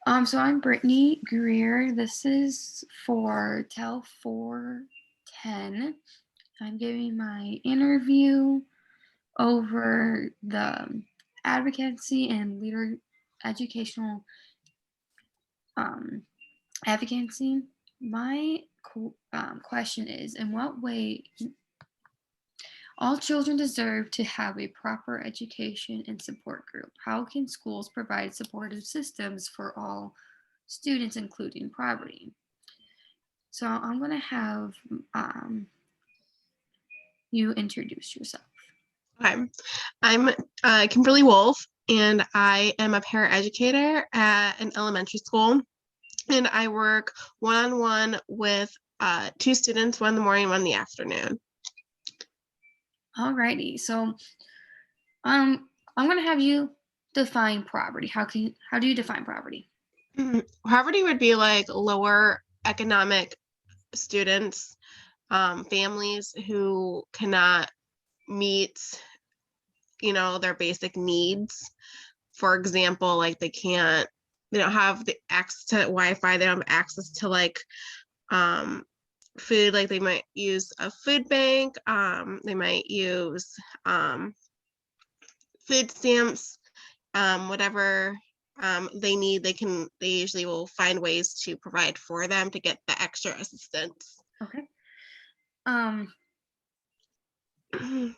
So I'm Brittany Greer. This is for Tel 410. I'm giving my interview over the advocacy and leader educational um, advocacy. My question is, in what way all children deserve to have a proper education and support group? How can schools provide supportive systems for all students, including poverty? So I'm going to have you introduce yourself. Hi, I'm Kimberly Wolf, and I am a paraeducator at an elementary school. And I work one-on-one with two students, one in the morning, one in the afternoon. Alrighty. So I'm going to have you define poverty. How do you define poverty? Poverty would be like lower economic students, families who cannot meet, their basic needs. For example, like they don't have the access to Wi-Fi, they don't have access to like food, like they might use a food bank, they might use food stamps, whatever they need, they usually will find ways to provide for them to get the extra assistance. Okay.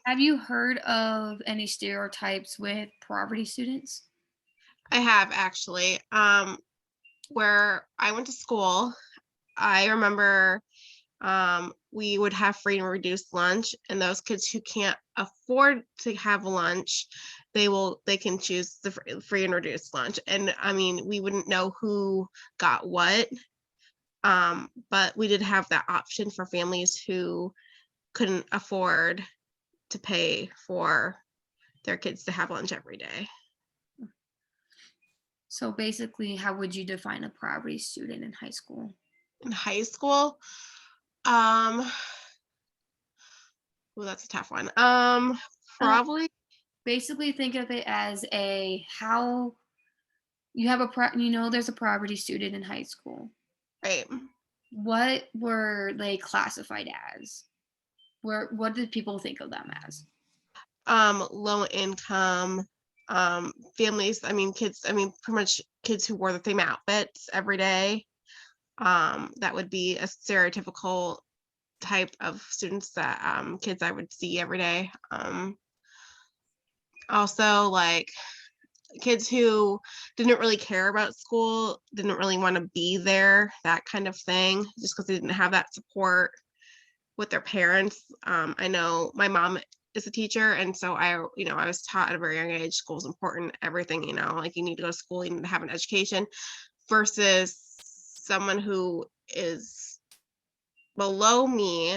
Have you heard of any stereotypes with poverty students? I have actually. Where I went to school, I remember we would have free and reduced lunch, and those kids who can't afford to have lunch, they can choose the free and reduced lunch. And I mean, we wouldn't know who got what, but we did have that option for families who couldn't afford to pay for their kids to have lunch every day. So basically, how would you define a poverty student in high school? In high school, um, well, that's a tough one. Uh, Probably. Basically, think of it as a how you have there's a poverty student in high school. Right. What were they classified as? What did people think of them as? Low income families, I mean kids, I mean pretty much kids who wore the same outfits every day. That would be a stereotypical type of students that kids I would see every day. Also, like kids who didn't really care about school, didn't really want to be there, that kind of thing, just because they didn't have that support with their parents. I know my mom is a teacher, and so I was taught at a very young age, school is important, everything, like you need to go to school, you need to have an education, versus someone who is below me,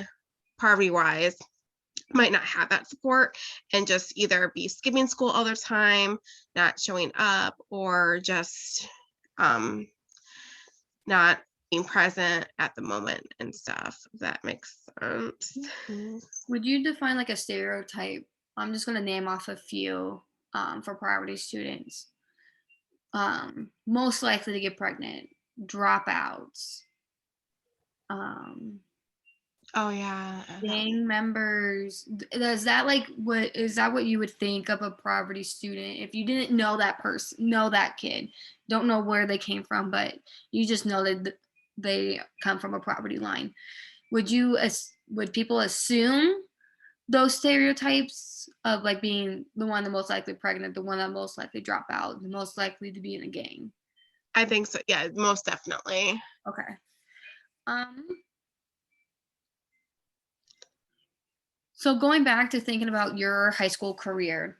poverty wise, might not have that support and just either be skipping school all the time, not showing up, or just not being present at the moment and stuff, if that makes sense. Would you define like a stereotype? I'm just gonna name off a few for poverty students. Most likely to get pregnant, dropouts, um, Oh yeah. gang members. Is that what you would think of a poverty student if you didn't know that person, know that kid, don't know where they came from, but you just know that they come from a poverty line? Would people assume those stereotypes of like being the one the most likely pregnant, the one that most likely drop out, the most likely to be in a gang? I think so. Yeah, most definitely. Okay. Um, so going back to thinking about your high school career,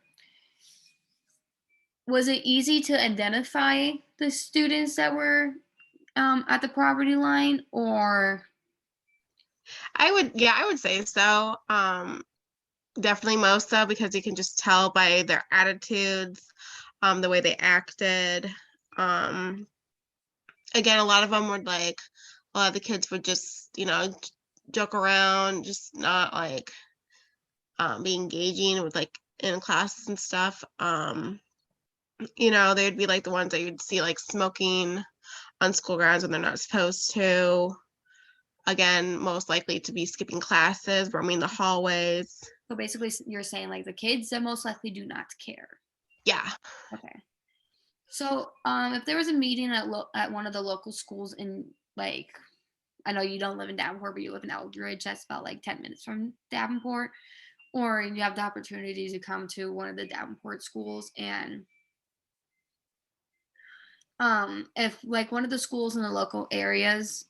was it easy to identify the students that were at the poverty line, or Yeah, I would say so. Definitely most so, because you can just tell by their attitudes, the way they acted. Um, Again, a lot of them would like, a lot of the kids would just, joke around, just not like be engaging with like in classes and stuff. They would be like the ones that you'd see like smoking on school grounds when they're not supposed to. Again, most likely to be skipping classes, roaming the hallways. So basically, you're saying like the kids that most likely do not care. Yeah. Okay. So, if there was a meeting at one of the local schools in like, I know you don't live in Davenport, but you live in Eldridge. That's about like 10 minutes from Davenport, or you have the opportunity to come to one of the Davenport schools, and if like one of the schools in the local areas,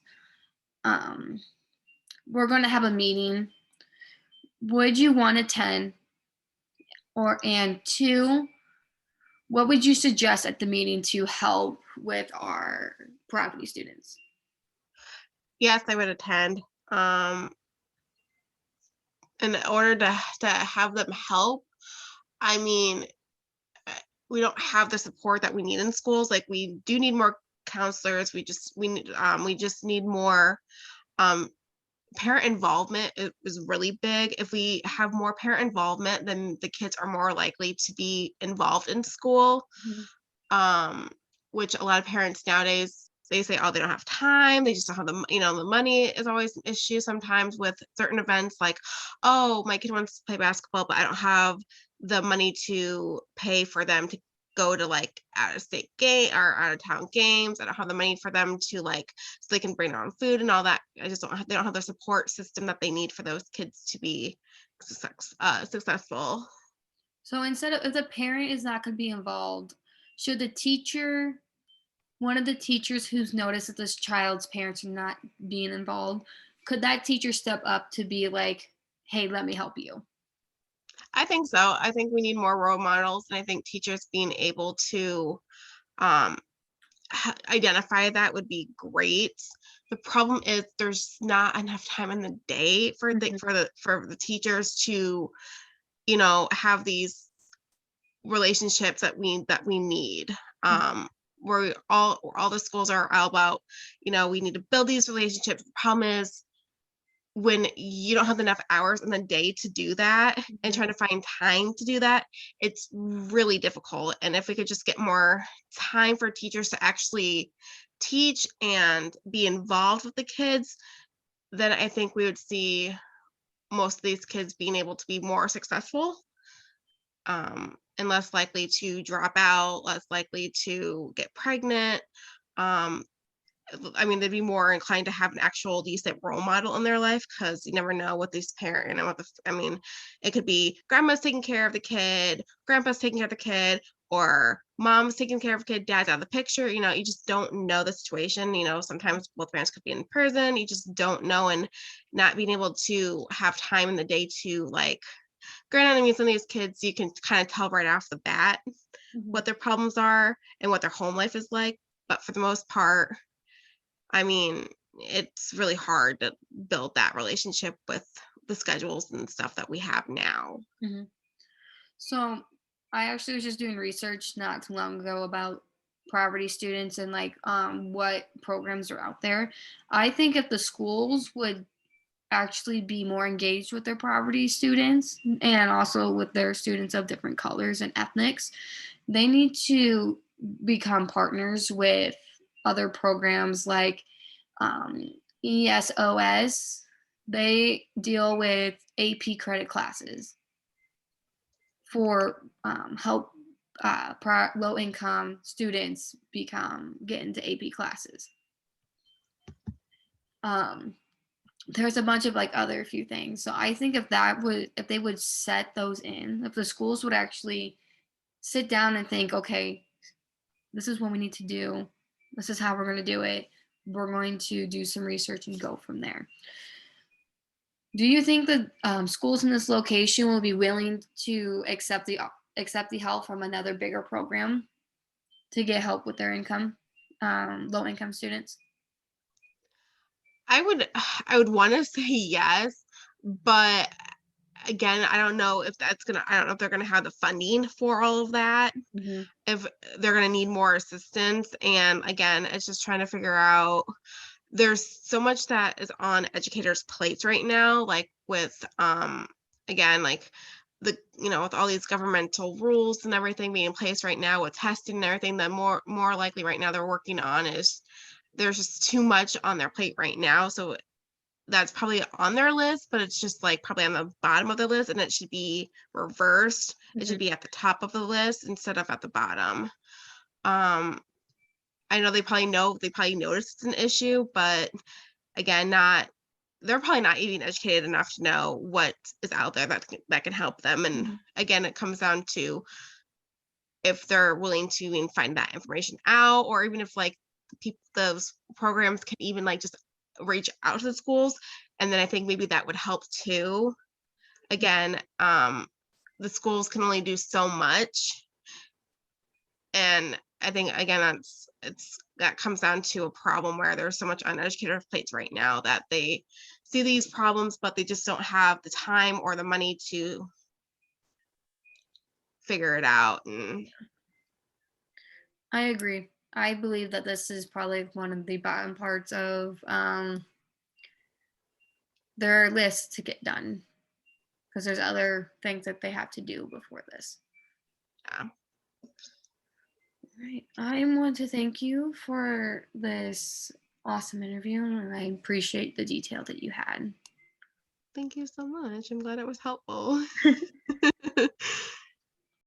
um, we're going to have a meeting. Would you want to attend? Or and two, what would you suggest at the meeting to help with our property students? Yes, I would attend. Um, in order to have them help, I mean, we don't have the support that we need in schools. Like we do need more counselors. We just need more um parent involvement is really big. If we have more parent involvement, then the kids are more likely to be involved in school. Mhm. um, which a lot of parents nowadays, they say, oh, they don't have time. They just don't have the money is always an issue sometimes with certain events. Like, oh, my kid wants to play basketball, but I don't have the money to pay for them to go to like out of state game or out of town games. I don't have the money for them to like so they can bring their own food and all that. They don't have the support system that they need for those kids to be successful. So instead of if the parent is not going to be involved, should the teacher, one of the teachers who's noticed that this child's parents are not being involved, could that teacher step up to be like, "Hey, let me help you"? I think so. I think we need more role models, and I think teachers being able to um, identify that would be great. The problem is there's not enough time in the day for the Mhm. teachers to have these relationships that we need. Where all the schools are all about, we need to build these relationships. The problem is when you don't have enough hours in the day to do that and Mhm. trying to find time to do that, it's really difficult. And if we could just get more time for teachers to actually teach and be involved with the kids, then I think we would see most of these kids being able to be more successful, and less likely to drop out, less likely to get pregnant. Um, I mean, they'd be more inclined to have an actual decent role model in their life because you never know what these parent, I mean, it could be grandma's taking care of the kid, grandpa's taking care of the kid, or mom's taking care of the kid, dad's out of the picture. You just don't know the situation. Sometimes both parents could be in prison. You just don't know, and not being able to have time in the day to like, granted, I mean, some of these kids you can kind of tell right off the bat Mhm. what their problems are and what their home life is like. But for the most part, I mean, it's really hard to build that relationship with the schedules and stuff that we have now. Mhm. So I actually was just doing research not too long ago about poverty students and like what programs are out there. I think if the schools would actually be more engaged with their poverty students and also with their students of different colors and ethnics, they need to become partners with other programs like um, ESOS. They deal with AP credit classes for help low income students get into AP classes. Um, there's a bunch of like other few things. So I think if they would set those in, if the schools would actually sit down and think, okay, this is what we need to do. This is how we're going to do it. We're going to do some research and go from there. Do you think that schools in this location will be willing to accept the help from another bigger program to get help with their income, low income students? I would I would want to say yes, but again, I don't know if they're gonna have the funding for all of that, Hmm. if they're gonna need more assistance. And again, it's just trying to figure out, there's so much that is on educators' plates right now, like with again, like with all these governmental rules and everything being in place right now with testing and everything, that more likely right now they're working on is there's just too much on their plate right now. So that's probably on their list, but it's just like probably on the bottom of the list, and it should be reversed. It should Mhm. be at the top of the list instead of at the bottom. Um, I know they probably noticed it's an issue, but again, not they're probably not even educated enough to know what is out there that can help them. And Mhm. again, it comes down to if they're willing to even find that information out, or even if like people those programs can even like just reach out to the schools, and then I think maybe that would help too. Again, the schools can only do so much, and I think again that comes down to a problem where there's so much uneducated plates right now that they see these problems, but they just don't have the time or the money to figure it out. And I agree. I believe that this is probably one of the bottom parts of their list to get done because there's other things that they have to do before this. yeah, Right. I want to thank you for this awesome interview, and I appreciate the detail that you had. thank you so much. I'm glad it was helpful.